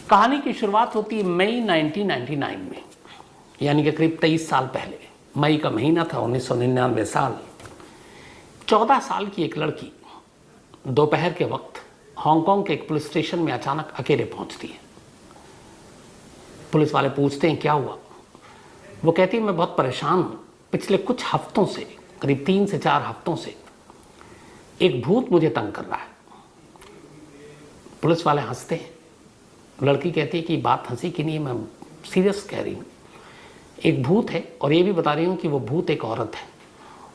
कहानी की शुरुआत होती है मई 1999 में, यानी कि करीब 23 साल पहले। मई का महीना था, 1999 साल। 14 साल की एक लड़की दोपहर के वक्त हांगकांग के एक पुलिस स्टेशन में अचानक अकेले पहुंचती है। पुलिस वाले पूछते हैं क्या हुआ। वो कहती है मैं बहुत परेशान हूं, पिछले कुछ हफ्तों से, करीब 3 से 4 हफ्तों से एक भूत मुझे तंग कर रहा है। पुलिस वाले हंसते हैं। लड़की कहती है कि बात हंसी की नहीं है, मैं सीरियस कह रही हूँ। एक भूत है और ये भी बता रही हूँ कि वो भूत एक औरत है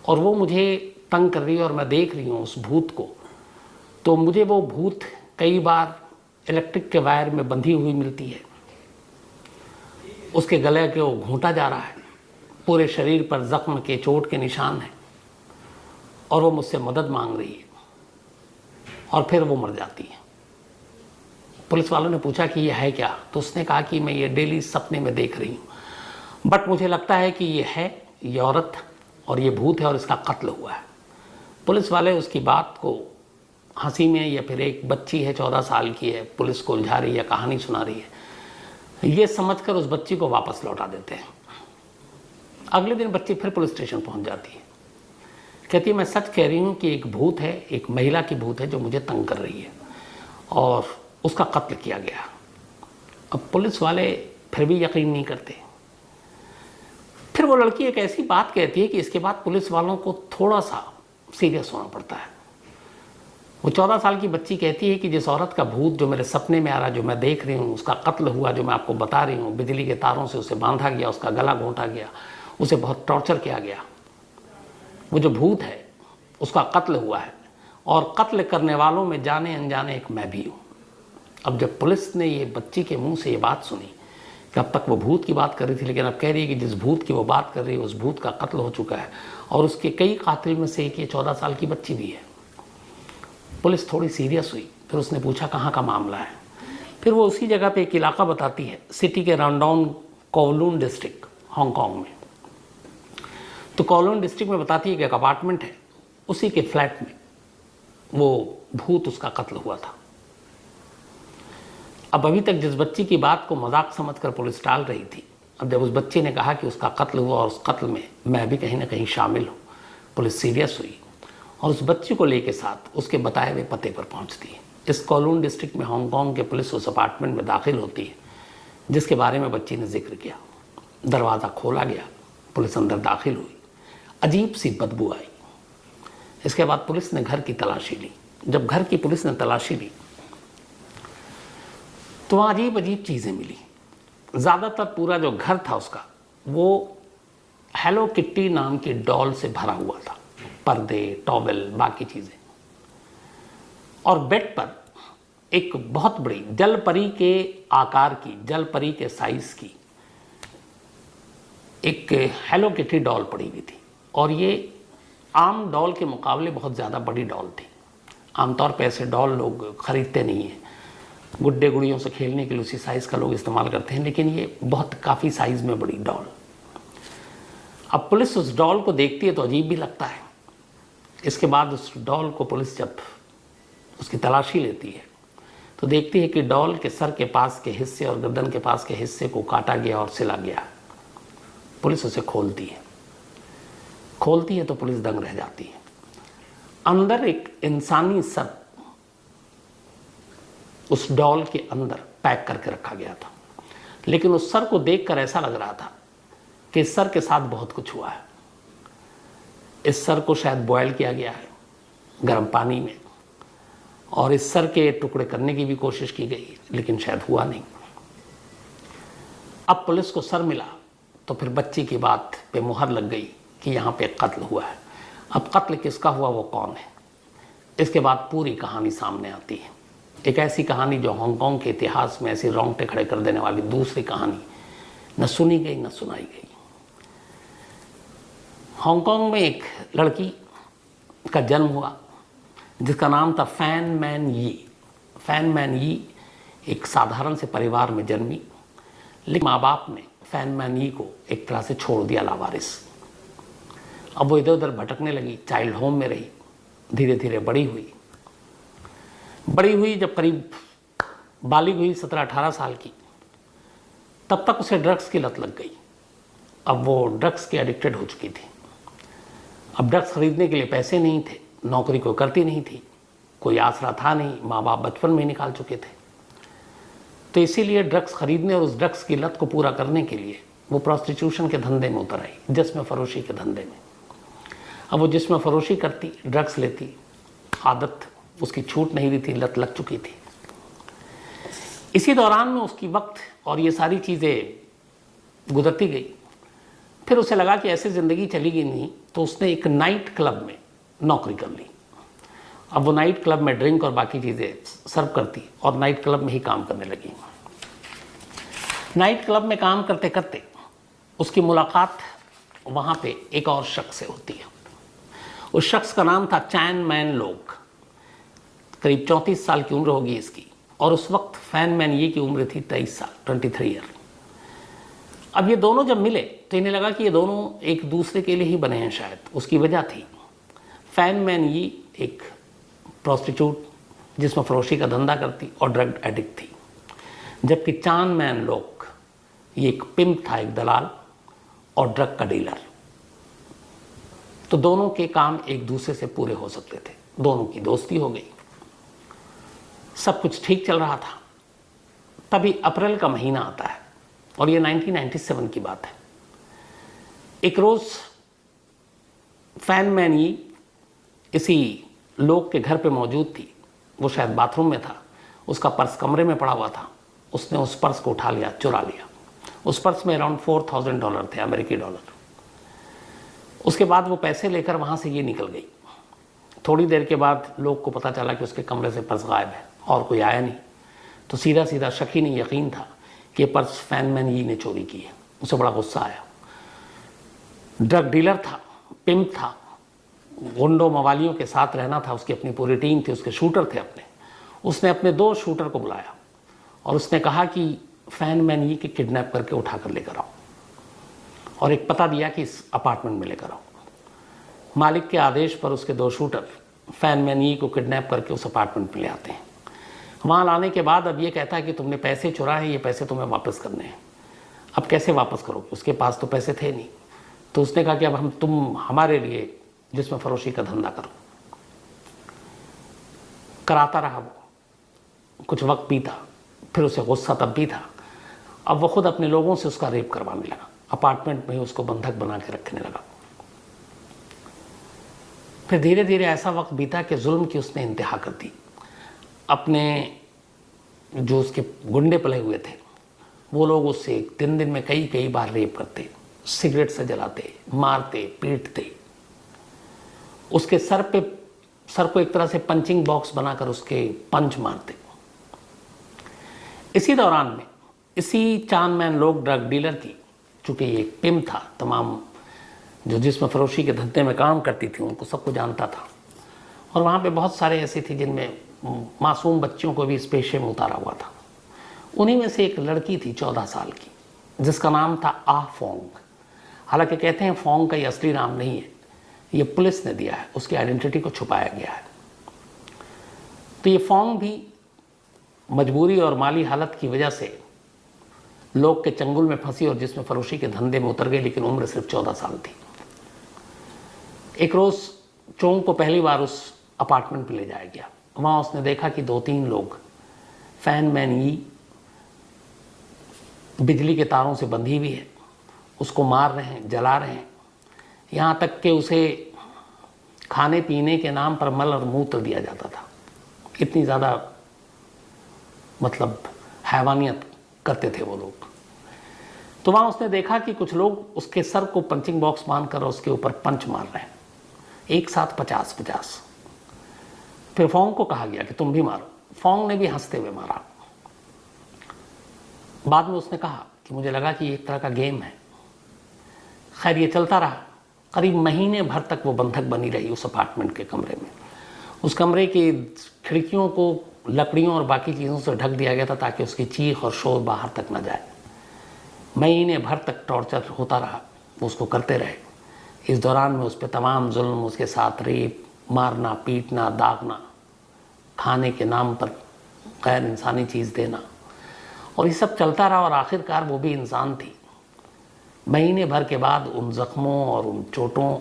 और वो मुझे तंग कर रही है और मैं देख रही हूँ उस भूत को। तो मुझे वो भूत कई बार इलेक्ट्रिक के वायर में बंधी हुई मिलती है, उसके गले के वो घूंटा जा रहा है, पूरे शरीर पर जख्म के चोट के निशान हैं और वो मुझसे मदद मांग रही है और फिर वो मर जाती है। पुलिस वालों ने पूछा कि ये है क्या, तो उसने कहा कि मैं ये डेली सपने में देख रही हूँ, बट मुझे लगता है कि ये है, ये औरत और ये भूत है और इसका कत्ल हुआ है। पुलिस वाले उसकी बात को हंसी में, या फिर एक बच्ची है 14 साल की है, पुलिस को उलझा रही है, कहानी सुना रही है, ये समझकर उस बच्ची को वापस लौटा देते हैं। अगले दिन बच्ची फिर पुलिस स्टेशन पहुंच जाती है। कहती है मैं सच कह रही हूँ कि एक भूत है, एक महिला की भूत है जो मुझे तंग कर रही है और उसका कत्ल किया गया। अब पुलिस वाले फिर भी यकीन नहीं करते। फिर वो लड़की एक ऐसी बात कहती है कि इसके बाद पुलिस वालों को थोड़ा सा सीरियस होना पड़ता है। वो 14 साल की बच्ची कहती है कि जिस औरत का भूत जो मेरे सपने में आ रहा, जो मैं देख रही हूँ, उसका कत्ल हुआ, जो मैं आपको बता रही हूँ, बिजली के तारों से उसे बांधा गया, उसका गला घोंटा गया, उसे बहुत टॉर्चर किया गया, वो जो भूत है उसका कत्ल हुआ है और कत्ल करने वालों में जाने अनजाने एक मैं भी हूँ। अब जब पुलिस ने ये बच्ची के मुंह से ये बात सुनी कि अब तक वो भूत की बात कर रही थी, लेकिन अब कह रही है कि जिस भूत की वो बात कर रही है उस भूत का कत्ल हो चुका है और उसके कई कातिल में से एक ये 14 साल की बच्ची भी है। पुलिस थोड़ी सीरियस हुई। फिर उसने पूछा कहाँ का मामला है। फिर वो उसी जगह पे एक इलाका बताती है, सिटी के राउंडाउन कोवलून डिस्ट्रिक्ट, हांगकांग में। तो कोवलून डिस्ट्रिक्ट में बताती है कि एक अपार्टमेंट है, उसी के फ्लैट में वो भूत, उसका कत्ल हुआ था। अब अभी तक जिस बच्ची की बात को मजाक समझकर पुलिस टाल रही थी, अब जब उस बच्ची ने कहा कि उसका कत्ल हुआ और उस कत्ल में मैं भी कहीं ना कहीं शामिल हूँ, पुलिस सीरियस हुई और उस बच्ची को लेके साथ उसके बताए हुए पते पर पहुंचती है। इस कोवलून डिस्ट्रिक्ट में हांगकांग के पुलिस उस अपार्टमेंट में दाखिल होती है जिसके बारे में बच्ची ने जिक्र किया। दरवाज़ा खोला गया, पुलिस अंदर दाखिल हुई। अजीब सी बदबू आई। इसके बाद पुलिस ने घर की तलाशी ली। जब घर की पुलिस ने तलाशी ली तो वहाँ अजीब अजीब चीज़ें मिली। ज़्यादातर पूरा जो घर था उसका वो हेलो किट्टी नाम की डॉल से भरा हुआ था, पर्दे, टॉवेल, बाकी चीज़ें। और बेड पर एक बहुत बड़ी जल परी के आकार की, जल परी के साइज की एक हेलो किट्टी डॉल पड़ी हुई थी और ये आम डॉल के मुकाबले बहुत ज़्यादा बड़ी डॉल थी। आमतौर पर ऐसे डॉल लोग खरीदते नहीं हैं, गुड्डे गुड़ियों से खेलने के लिए उसी साइज़ का लोग इस्तेमाल करते हैं, लेकिन ये बहुत काफ़ी साइज़ में बड़ी डॉल। अब पुलिस उस डॉल को देखती है तो अजीब भी लगता है। इसके बाद उस डॉल को पुलिस जब उसकी तलाशी लेती है तो देखती है कि डॉल के सर के पास के हिस्से और गर्दन के पास के हिस्से को काटा गया और सिला गया। पुलिस उसे खोलती है तो पुलिस दंग रह जाती है। अंदर एक इंसानी सर उस डॉल के अंदर पैक करके रखा गया था, लेकिन उस सर को देखकर ऐसा लग रहा था कि इस सर के साथ बहुत कुछ हुआ है। इस सर को शायद बॉयल किया गया है गर्म पानी में और इस सर के टुकड़े करने की भी कोशिश की गई, लेकिन शायद हुआ नहीं। अब पुलिस को सर मिला तो फिर बच्ची की बात पे मुहर लग गई कि यहाँ पे कत्ल हुआ है। अब कत्ल किसका हुआ, वो कौन है, इसके बाद पूरी कहानी सामने आती है। एक ऐसी कहानी जो हांगकांग के इतिहास में ऐसी रोंगटे खड़े कर देने वाली दूसरी कहानी न सुनी गई न सुनाई गई। हांगकांग में एक लड़की का जन्म हुआ जिसका नाम था फैन मैन यी। फैन मैन यी एक साधारण से परिवार में जन्मी, लेकिन माँ बाप ने फैन मैन यी को एक तरह से छोड़ दिया लावारिस। अब वो इधर उधर भटकने लगी, चाइल्ड होम में रही, धीरे धीरे बड़ी हुई। जब करीब बालिग हुई 17-18 साल की, तब तक उसे ड्रग्स की लत लग गई। अब वो ड्रग्स के एडिक्टेड हो चुकी थी। अब ड्रग्स खरीदने के लिए पैसे नहीं थे, नौकरी कोई करती नहीं थी, कोई आसरा था नहीं, माँ बाप बचपन में ही निकाल चुके थे। तो इसीलिए ड्रग्स खरीदने और उस ड्रग्स की लत को पूरा करने के लिए वो प्रॉस्टिट्यूशन के धंधे में उतर आई, जिस्म फरोशी के धंधे में। अब वो जिस्म फरोशी करती, ड्रग्स लेती, आदत उसकी छूट नहीं रही थी, लत लग चुकी थी। इसी दौरान में उसकी वक्त और ये सारी चीज़ें गुजरती गई। फिर उसे लगा कि ऐसे ज़िंदगी चलेगी नहीं, तो उसने एक नाइट क्लब में नौकरी कर ली। अब वो नाइट क्लब में ड्रिंक और बाकी चीज़ें सर्व करती और नाइट क्लब में ही काम करने लगी। नाइट क्लब में काम करते करते उसकी मुलाकात वहाँ पे एक और शख्स से होती है। उस शख्स का नाम था चैन मैन लोग। करीब 34 साल की उम्र होगी इसकी, और उस वक्त फैन मैन ये की उम्र थी 23 साल, 23 ईयर। अब ये दोनों जब मिले तो इन्हें लगा कि ये दोनों एक दूसरे के लिए ही बने हैं शायद। उसकी वजह थी, फैन मैन ये एक प्रॉस्टिट्यूट जिसमें फरोशी का धंधा करती और ड्रग एडिक्ट थी, जबकि चान मैन लोग ये एक पिम्प था, एक दलाल और ड्रग का डीलर। तो दोनों के काम एक दूसरे से पूरे हो सकते थे। दोनों की दोस्ती हो गई, सब कुछ ठीक चल रहा था। तभी अप्रैल का महीना आता है और ये 1997 की बात है। एक रोज़ फैन मैन ये इसी लोग के घर पे मौजूद थी। वो शायद बाथरूम में था, उसका पर्स कमरे में पड़ा हुआ था। उसने उस पर्स को उठा लिया, चुरा लिया। उस पर्स में अराउंड $4000 थे, अमेरिकी डॉलर। उसके बाद वो पैसे लेकर वहाँ से ये निकल गई। थोड़ी देर के बाद लोग को पता चला कि उसके कमरे से पर्स गायब है और कोई आया नहीं। तो सीधा सीधा शक ही नहीं, यकीन था कि ये पर्स फैन मैन ये ने चोरी की है। उसे बड़ा गुस्सा आया। ड्रग डीलर था, पिम्प था, गुंडों मवालियों के साथ रहना था, उसकी अपनी पूरी टीम थी, उसके शूटर थे अपने। उसने अपने 2 शूटर को बुलाया और उसने कहा कि फैन मैन ये के किडनैप करके उठा कर लेकर आओ, और एक पता दिया कि इस अपार्टमेंट में लेकर आओ। मालिक के आदेश पर उसके 2 शूटर फैन मैन ये को किडनैप करके उस अपार्टमेंट में ले आते हैं। वहाँ लाने के बाद अब ये कहता है कि तुमने पैसे चुराए, ये पैसे तुम्हें वापस करने हैं। अब कैसे वापस करोगे? उसके पास तो पैसे थे नहीं। तो उसने कहा कि अब तुम हमारे लिए जिसमें फरोशी का धंधा करो। कराता रहा वो, कुछ वक्त बीता, फिर उसे गुस्सा तब भी था। अब वो खुद अपने लोगों से उसका रेप करवाने लगा, अपार्टमेंट में ही उसको बंधक बना के रखने लगा। फिर धीरे धीरे ऐसा वक्त बीता कि जुल्म की उसने इंतहा कर दी। अपने जो उसके गुंडे पले हुए थे वो लोग उससे दिन में कई बार रेप करते, सिगरेट से जलाते, मारते, पीटते। उसके सर को एक तरह से पंचिंग बॉक्स बनाकर उसके पंच मारते। इसी दौरान में इसी चान मैन लोग ड्रग डीलर की, चूँकि ये पिम था, तमाम जो जिसमें फरोशी के धंधे में काम करती थी उनको सबको जानता था। और वहाँ पे बहुत सारे ऐसे थे जिनमें मासूम बच्चियों को भी इस पेशे में उतारा हुआ था। उन्हीं में से एक लड़की थी 14 साल की, जिसका नाम था आ फोंग। हालांकि कहते हैं फोंग का ये असली नाम नहीं है, ये पुलिस ने दिया है, उसकी आइडेंटिटी को छुपाया गया है। तो ये फोंग भी मजबूरी और माली हालत की वजह से लोग के चंगुल में फंसी और जिसमें फरोशी के धंधे में उतर गई, लेकिन उम्र सिर्फ 14 साल थी। एक रोज़ चोंग को पहली बार उस अपार्टमेंट पर ले जाया गया। वहाँ उसने देखा कि 2-3 लोग फैन मैन ये बिजली के तारों से बंधी हुई है, उसको मार रहे हैं, जला रहे हैं। यहाँ तक कि उसे खाने पीने के नाम पर मल और मूत्र दिया जाता था। इतनी ज़्यादा मतलब हैवानियत करते थे वो लोग। तो वहाँ उसने देखा कि कुछ लोग उसके सर को पंचिंग बॉक्स बांधकर उसके ऊपर पंच मार रहे हैं, एक साथ 50-50। फिर फोंग को कहा गया कि तुम भी मारो। फोंग ने भी हंसते हुए मारा। बाद में उसने कहा कि मुझे लगा कि एक तरह का गेम है। खैर ये चलता रहा। करीब महीने भर तक वो बंधक बनी रही उस अपार्टमेंट के कमरे में। उस कमरे की खिड़कियों को लकड़ियों और बाकी चीज़ों से ढक दिया गया था ताकि उसकी चीख और शोर बाहर तक न जाए। महीने भर तक टॉर्चर होता रहा, वो उसको करते रहे। इस दौरान में उस पर तमाम जुल्म, उसके साथ रेप, मारना, पीटना, दागना, खाने के नाम पर गैर इंसानी चीज़ देना, और ये सब चलता रहा और आखिरकार वो भी इंसान थी। महीने भर के बाद उन ज़ख्मों और उन चोटों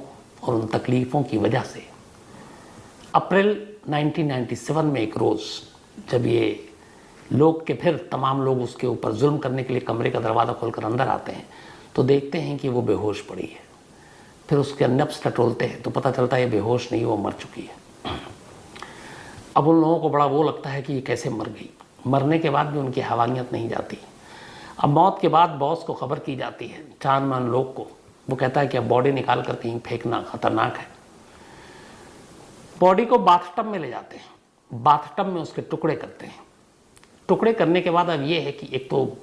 और उन तकलीफ़ों की वजह से अप्रैल 1997 में एक रोज़ जब ये लोग के फिर तमाम लोग उसके ऊपर जुल्म करने के लिए कमरे का दरवाज़ा खोलकर अंदर आते हैं तो देखते हैं कि वो बेहोश पड़ी है। फिर उसके नब्ज़ टटोलते हैं तो पता चलता है ये बेहोश नहीं, वो मर चुकी है। अब उन लोगों को बड़ा वो लगता है कि ये कैसे मर गई। मरने के बाद भी उनकी हैवानियत नहीं जाती। अब मौत के बाद बॉस को खबर की जाती है, चांदमान लोग को। वो कहता है कि अब बॉडी निकाल कर कहीं फेंकना खतरनाक है। बॉडी को बाथटब में ले जाते हैं, बाथटब में उसके टुकड़े करते हैं। टुकड़े करने के बाद अब ये है कि एक तो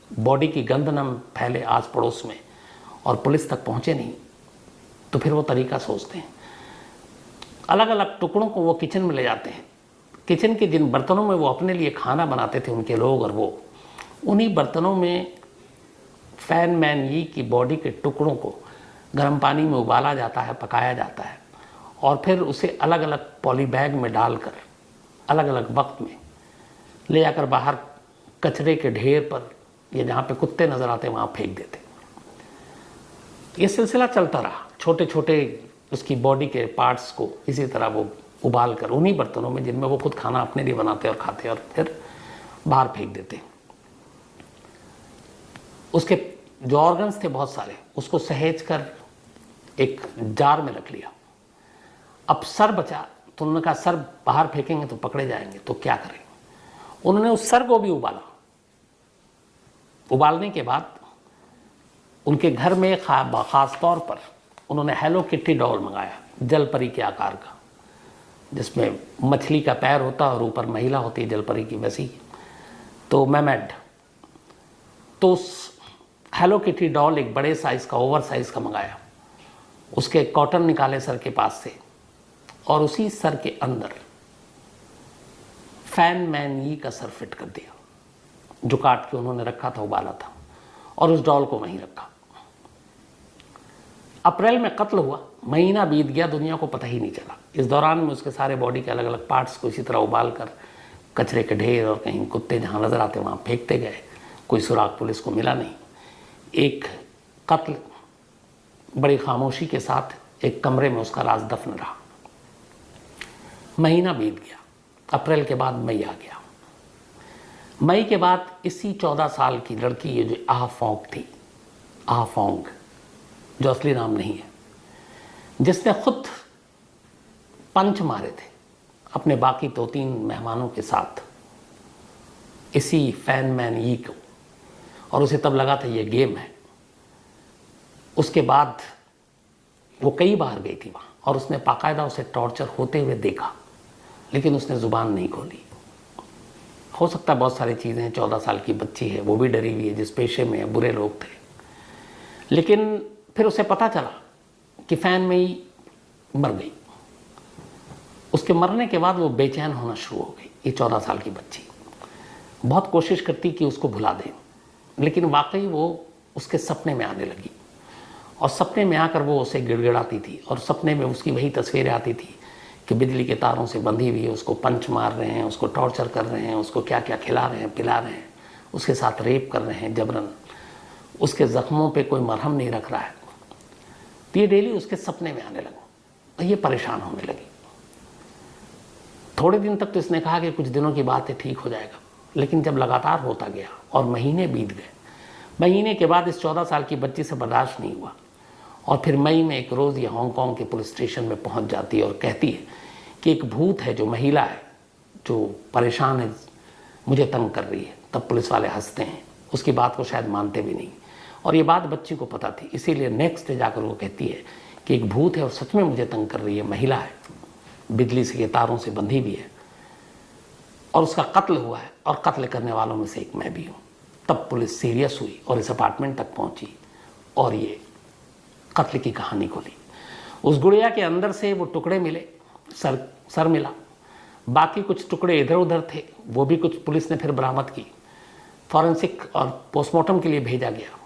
बॉडी की गंध न फैले आस पड़ोस में और पुलिस तक पहुंचे नहीं, तो फिर वो तरीका सोचते हैं। अलग अलग टुकड़ों को वो किचन में ले जाते हैं। किचन के जिन बर्तनों में वो अपने लिए खाना बनाते थे उनके लोग और वो, उन्हीं बर्तनों में फैन मैन यी की बॉडी के टुकड़ों को गर्म पानी में उबाला जाता है, पकाया जाता है, और फिर उसे अलग अलग पॉली बैग में डालकर अलग अलग वक्त में ले जाकर बाहर कचरे के ढेर पर या जहाँ पे कुत्ते नज़र आते वहाँ फेंक देते। ये सिलसिला चलता रहा। छोटे छोटे उसकी बॉडी के पार्ट्स को इसी तरह वो उबाल कर उन्हीं बर्तनों में जिनमें वो खुद खाना अपने लिए बनाते और खाते और फिर बाहर फेंक देते। उसके जो ऑर्गन्स थे बहुत सारे, उसको सहेज कर एक जार में रख लिया। अब सर बचा तो उन्होंने कहा सर बाहर फेंकेंगे तो पकड़े जाएंगे, तो क्या करें। उन्होंने उस सर को भी उबाला। उबालने के बाद उनके घर में खास तौर पर उन्होंने हेलो किटी डॉल मंगाया, जल परी के आकार का, जिसमें मछली का पैर होता और ऊपर महिला होती है जल परी की वैसी, तो मैमेड। तो उस हेलो किटी डॉल एक बड़े साइज़ का, ओवर साइज़ का मंगाया। उसके कॉटन निकाले सर के पास से और उसी सर के अंदर फैन मैन यी का सर फिट कर दिया, जो काट के उन्होंने रखा था, उबाला था, और उस डॉल को वहीं रखा। अप्रैल में कत्ल हुआ, महीना बीत गया, दुनिया को पता ही नहीं चला। इस दौरान में उसके सारे बॉडी के अलग अलग पार्ट्स को इसी तरह उबाल कर कचरे के ढेर और कहीं कुत्ते जहाँ नज़र आते वहाँ फेंकते गए। कोई सुराग पुलिस को मिला नहीं। एक कत्ल बड़ी खामोशी के साथ एक कमरे में उसका राज दफन रहा। महीना बीत गया। अप्रैल के बाद मई आ गया। मई के बाद इसी 14 साल की लड़की, ये जो आहफोंग थी, आहफोंग जो असली नाम नहीं है, जिसने खुद पंच मारे थे अपने बाकी 2-3 मेहमानों के साथ इसी फैन मैन यी को, और उसे तब लगा था ये गेम है। उसके बाद वो कई बार गई थी वहाँ और उसने बाकायदा उसे टॉर्चर होते हुए देखा, लेकिन उसने ज़ुबान नहीं खोली। हो सकता है बहुत सारी चीज़ें, 14 साल की बच्ची है, वो भी डरी हुई है, जिस पेशे में है, बुरे लोग थे। लेकिन फिर उसे पता चला कि फैन में ही मर गई। उसके मरने के बाद वो बेचैन होना शुरू हो गई। ये 14 साल की बच्ची बहुत कोशिश करती कि उसको भुला दे, लेकिन वाकई वो उसके सपने में आने लगी और सपने में आकर वो उसे गिड़गिड़ाती थी और सपने में उसकी वही तस्वीरें आती थी कि बिजली के तारों से बंधी हुई है, उसको पंच मार रहे हैं, उसको टॉर्चर कर रहे हैं, उसको क्या क्या खिला रहे हैं, पिला रहे हैं, उसके साथ रेप कर रहे हैं जबरन, उसके ज़ख्मों पे कोई मरहम नहीं रख रहा है। तो ये डेली उसके सपने में आने लगा। ये परेशान होने लगी। थोड़े दिन तक तो इसने कहा कि कुछ दिनों की बात है, ठीक हो जाएगा, लेकिन जब लगातार होता गया और महीने बीत गए, महीने के बाद इस 14 साल की बच्ची से बर्दाश्त नहीं हुआ और फिर मई में एक रोज़ ये हांगकांग के पुलिस स्टेशन में पहुंच जाती है और कहती है कि एक भूत है, जो महिला है, जो परेशान है, मुझे तंग कर रही है। तब पुलिस वाले हंसते हैं, उसकी बात को शायद मानते भी नहीं, और ये बात बच्ची को पता थी, इसीलिए नेक्स्ट डे जाकर वो कहती है कि एक भूत है और सच में मुझे तंग कर रही है, महिला है, बिजली से, तारों से बंधी भी है, और उसका कत्ल हुआ है और कत्ल करने वालों में से एक मैं भी हूँ। तब पुलिस सीरियस हुई और इस अपार्टमेंट तक पहुंची और ये कत्ल की कहानी खोली। उस गुड़िया के अंदर से वो टुकड़े मिले, सर मिला, बाकी कुछ टुकड़े इधर उधर थे, वो भी कुछ पुलिस ने फिर बरामद की, फॉरेंसिक और पोस्टमार्टम के लिए भेजा गया।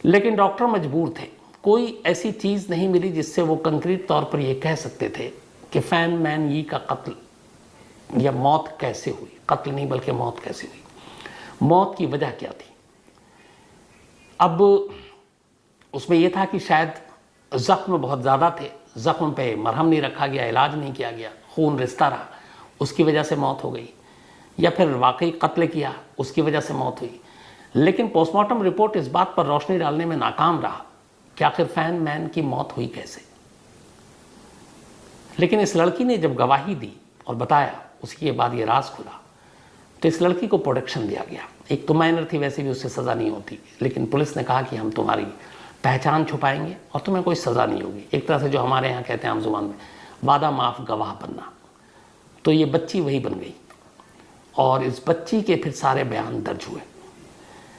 लेकिन डॉक्टर मजबूर थे, कोई ऐसी चीज़ नहीं मिली जिससे वो कंक्रीट तौर पर ये कह सकते थे कि फैन मैन यी का कत्ल या मौत कैसे हुई, कत्ल नहीं बल्कि मौत कैसे हुई, मौत की वजह क्या थी। अब उसमें यह था कि शायद जख्म बहुत ज़्यादा थे, जख्म पे मरहम नहीं रखा गया, इलाज नहीं किया गया, खून रिश्ता रहा, उसकी वजह से मौत हो गई, या फिर वाकई कत्ल किया उसकी वजह से मौत हुई। लेकिन पोस्टमार्टम रिपोर्ट इस बात पर रोशनी डालने में नाकाम रहा कि आखिर फैन मैन की मौत हुई कैसे। लेकिन इस लड़की ने जब गवाही दी और बताया, उसके बाद ये राज खुला, तो इस लड़की को प्रोटेक्शन दिया गया। एक तो माइनर थी, वैसे भी उससे सज़ा नहीं होती, लेकिन पुलिस ने कहा कि हम तुम्हारी पहचान छुपाएंगे और तुम्हें कोई सज़ा नहीं होगी। एक तरह से जो हमारे यहाँ कहते हैं आम जुबान में, वादा माफ गवाह बनना। तो ये बच्ची वही बन गई और इस बच्ची के फिर सारे बयान दर्ज हुए।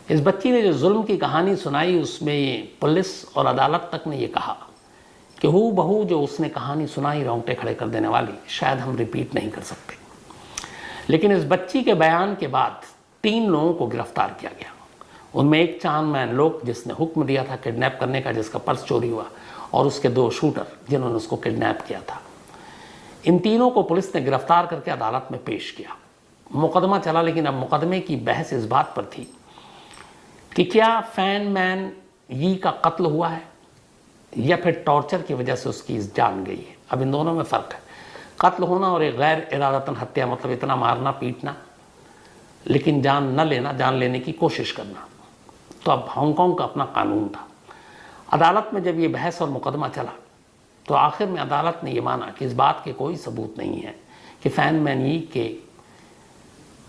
इस बच्ची ने जो जुल्म की कहानी सुनाई, उसमें पुलिस और अदालत तक ने ये कहा कि हू बहू जो उसने कहानी सुनाई, रोंगटे खड़े कर देने वाली, शायद हम रिपीट नहीं कर सकते। लेकिन इस बच्ची के बयान के बाद 3 लोगों को गिरफ्तार किया गया। उनमें एक चांद मैन लोग जिसने हुक्म दिया था किडनैप करने का, जिसका पर्स चोरी हुआ, और उसके 2 शूटर जिन्होंने उसको किडनैप किया था। इन तीनों को पुलिस ने गिरफ्तार करके अदालत में पेश किया। मुकदमा चला, लेकिन अब मुकदमे की बहस इस बात पर थी कि क्या फैन मैन यी का कत्ल हुआ है या फिर टॉर्चर की वजह से उसकी जान गई है। अब इन दोनों में फ़र्क है। कत्ल होना और एक गैर इरादतन हत्या, मतलब इतना मारना पीटना लेकिन जान न लेना, जान लेने की कोशिश करना। तो अब हांगकांग का अपना कानून था। अदालत में जब ये बहस और मुकदमा चला तो आखिर में अदालत ने यह माना कि इस बात के कोई सबूत नहीं है कि फैन मैन यी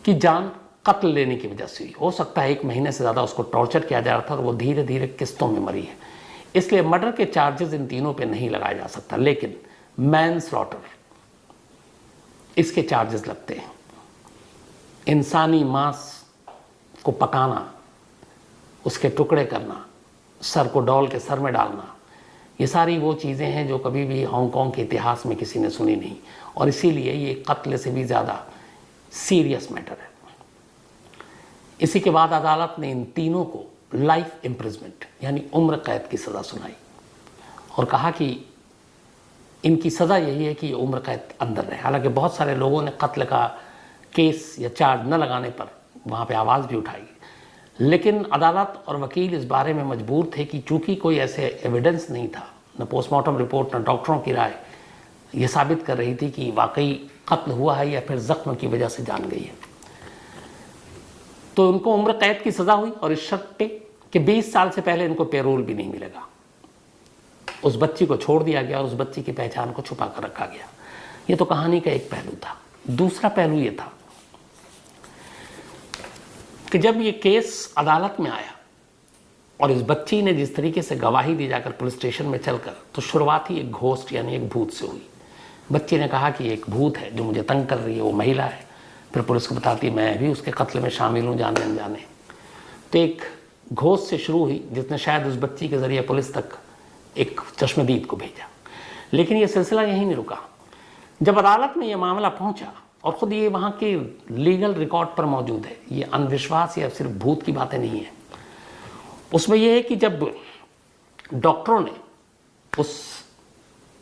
की जान कत्ल लेने की वजह से हुई। हो सकता है 1 महीने से ज़्यादा उसको टॉर्चर किया जा रहा था और वो धीरे धीरे किस्तों में मरी है, इसलिए मर्डर के चार्जेस इन तीनों पे नहीं लगाया जा सकता। लेकिन मैन स्लॉटर, इसके चार्जेस लगते हैं। इंसानी मांस को पकाना, उसके टुकड़े करना, सर को डॉल के सर में डालना, ये सारी वो चीज़ें हैं जो कभी भी हांगकांग के इतिहास में किसी ने सुनी नहीं, और इसीलिए ये कत्ल से भी ज़्यादा सीरियस मैटर है। इसी के बाद अदालत ने इन तीनों को लाइफ इम्प्रिजमेंट यानी उम्र कैद की सज़ा सुनाई और कहा कि इनकी सज़ा यही है कि ये उम्र कैद अंदर रहे। हालांकि बहुत सारे लोगों ने कत्ल का केस या चार्ज न लगाने पर वहाँ पे आवाज़ भी उठाई, लेकिन अदालत और वकील इस बारे में मजबूर थे कि चूँकि कोई ऐसे एविडेंस नहीं था, न पोस्टमार्टम रिपोर्ट न डॉक्टरों की राय ये साबित कर रही थी कि वाकई कत्ल हुआ है या फिर ज़ख्म की वजह से जान गई है, तो उनको उम्र कैद की सज़ा हुई और इस शर्त पे कि 20 साल से पहले इनको पैरोल भी नहीं मिलेगा। उस बच्ची को छोड़ दिया गया और उस बच्ची की पहचान को छुपा कर रखा गया। ये तो कहानी का एक पहलू था। दूसरा पहलू ये था कि जब ये केस अदालत में आया और इस बच्ची ने जिस तरीके से गवाही दी जाकर पुलिस स्टेशन में चलकर, तो शुरुआत ही एक घोस्ट यानी एक भूत से हुई। बच्ची ने कहा कि एक भूत है जो मुझे तंग कर रही है, वो महिला है। फिर पुलिस को बताती मैं भी उसके कत्ल में शामिल हूँ जाने अनजाने। तो एक घोस्ट से शुरू हुई जिसने शायद उस बच्ची के ज़रिए पुलिस तक एक चश्मदीद को भेजा। लेकिन ये सिलसिला यहीं नहीं रुका। जब अदालत में ये मामला पहुंचा और ख़ुद ये वहाँ के लीगल रिकॉर्ड पर मौजूद है, ये अंधविश्वास या सिर्फ भूत की बातें नहीं है, उसमें यह है कि जब डॉक्टरों ने उस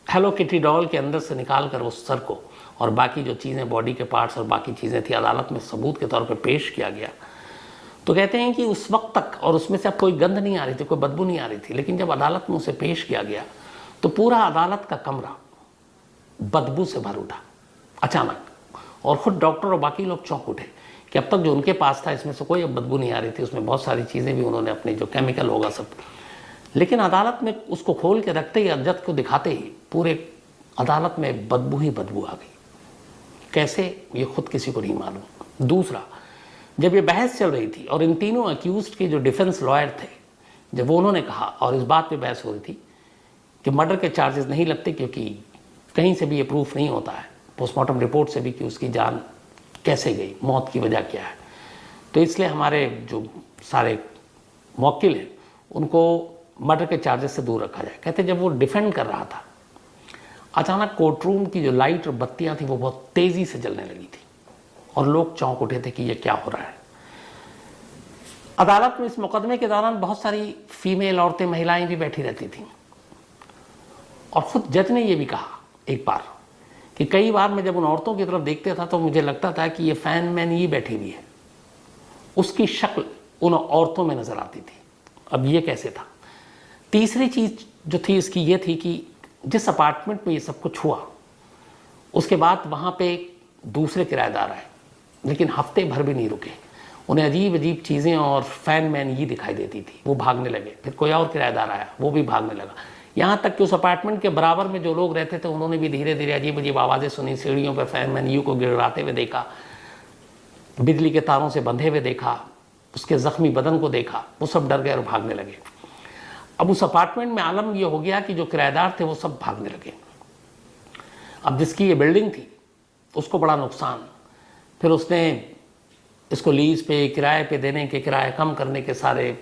हेलो किटी डॉल के अंदर से निकाल कर उस सर को और बाकी जो चीज़ें बॉडी के पार्ट्स और बाकी चीज़ें थी अदालत में सबूत के तौर पे पेश किया गया, तो कहते हैं कि उस वक्त तक और उसमें से अब कोई गंध नहीं आ रही थी, कोई बदबू नहीं आ रही थी। लेकिन जब अदालत में उसे पेश किया गया तो पूरा अदालत का कमरा बदबू से भर उठा अचानक, और ख़ुद डॉक्टर और बाकी लोग चौंक उठे कि अब तक जो उनके पास था इसमें से कोई अब बदबू नहीं आ रही थी। उसमें बहुत सारी चीज़ें भी उन्होंने अपने जो केमिकल होगा सब, लेकिन अदालत में उसको खोल के रखते ही, अजत को दिखाते ही पूरे अदालत में बदबू ही बदबू आ गई। कैसे, ये खुद किसी को नहीं मालूम। दूसरा, जब ये बहस चल रही थी और इन तीनों अक्यूज्ड के जो डिफेंस लॉयर थे, जब वो उन्होंने कहा और इस बात पे बहस हो रही थी कि मर्डर के चार्जेस नहीं लगते क्योंकि कहीं से भी ये प्रूफ नहीं होता है, पोस्टमार्टम रिपोर्ट से भी, कि उसकी जान कैसे गई, मौत की वजह क्या है, तो इसलिए हमारे जो सारे मौकिल हैं उनको मर्डर के चार्जेस से दूर रखा जाए। कहते जब वो डिफेंड कर रहा था, अचानक कोर्टरूम की जो लाइट और बत्तियां थी वो बहुत तेज़ी से जलने लगी थी और लोग चौंक उठे थे कि ये क्या हो रहा है। अदालत में इस मुकदमे के दौरान बहुत सारी फीमेल औरतें, महिलाएं भी बैठी रहती थीं और ख़ुद जज ने ये भी कहा एक बार कि कई बार मैं जब उन औरतों की तरफ देखता था तो मुझे लगता था कि ये फैन मैन ये बैठी हुई है, उसकी शक्ल उन औरतों में नज़र आती थी। अब ये कैसे था? तीसरी चीज़ जो थी इसकी ये थी कि जिस अपार्टमेंट में ये सब कुछ हुआ उसके बाद वहाँ पे दूसरे किराएदार आए, लेकिन हफ्ते भर भी नहीं रुके। उन्हें अजीब अजीब चीज़ें और फैन मैन ये दिखाई देती थी, वो भागने लगे। फिर कोई और किराएदार आया, वो भी भागने लगा। यहाँ तक कि उस अपार्टमेंट के बराबर में जो लोग रहते थे उन्होंने भी धीरे धीरे अजीब अजीब आवाज़ें सुनी। सीढ़ियों पर फैन मैन यू को गिड़गिड़ाते हुए देखा, बिजली के तारों से बंधे हुए देखा, उसके ज़ख्मी बदन को देखा। वो सब डर गए और भागने लगे। अब उस अपार्टमेंट में आलम यह हो गया कि जो किराएदार थे वो सब भागने लगे। अब जिसकी ये बिल्डिंग थी उसको बड़ा नुकसान। फिर उसने इसको लीज पे, किराए पे देने के, किराया कम करने के सारे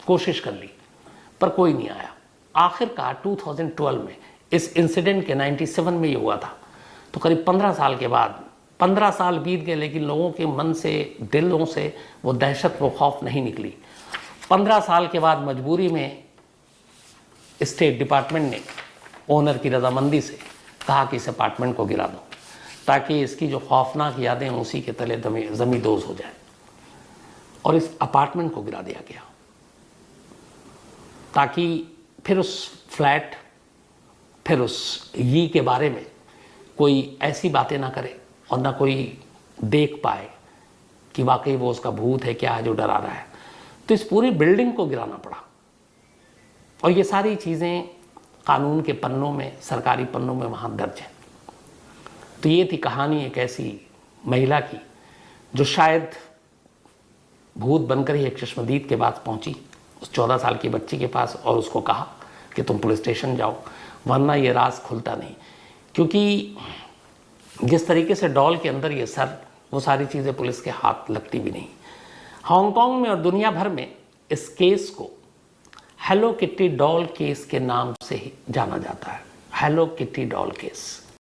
कोशिश कर ली, पर कोई नहीं आया। आखिरकार 2012 में इस इंसिडेंट के 97 में ये हुआ था, तो करीब 15 साल के बाद, 15 साल बीत गए लेकिन लोगों के मन से, दिलों से वो दहशत, वो खौफ नहीं निकली। 15 साल के बाद मजबूरी में स्टेट डिपार्टमेंट ने ओनर की रजामंदी से कहा कि इस अपार्टमेंट को गिरा दो, ताकि इसकी जो खौफनाक यादें उसी के तले जमींदोज हो जाए। और इस अपार्टमेंट को गिरा दिया गया ताकि फिर उस फ्लैट, फिर उस यी के बारे में कोई ऐसी बातें ना करे और ना कोई देख पाए कि वाकई वो उसका भूत है, क्या है जो डरा रहा है। तो इस पूरी बिल्डिंग को गिराना पड़ा। और ये सारी चीज़ें कानून के पन्नों में, सरकारी पन्नों में वहाँ दर्ज है। तो ये थी कहानी एक ऐसी महिला की जो शायद भूत बनकर ही एक चश्मदीद के पास पहुंची, उस 14 साल की बच्ची के पास, और उसको कहा कि तुम पुलिस स्टेशन जाओ वरना ये राज खुलता नहीं। क्योंकि जिस तरीके से डॉल के अंदर ये सर, वो सारी चीज़ें पुलिस के हाथ लगती भी नहीं। हांगकांग में और दुनिया भर में इस केस को हेलो किटी डॉल केस के नाम से ही जाना जाता है। Hello kitty doll case.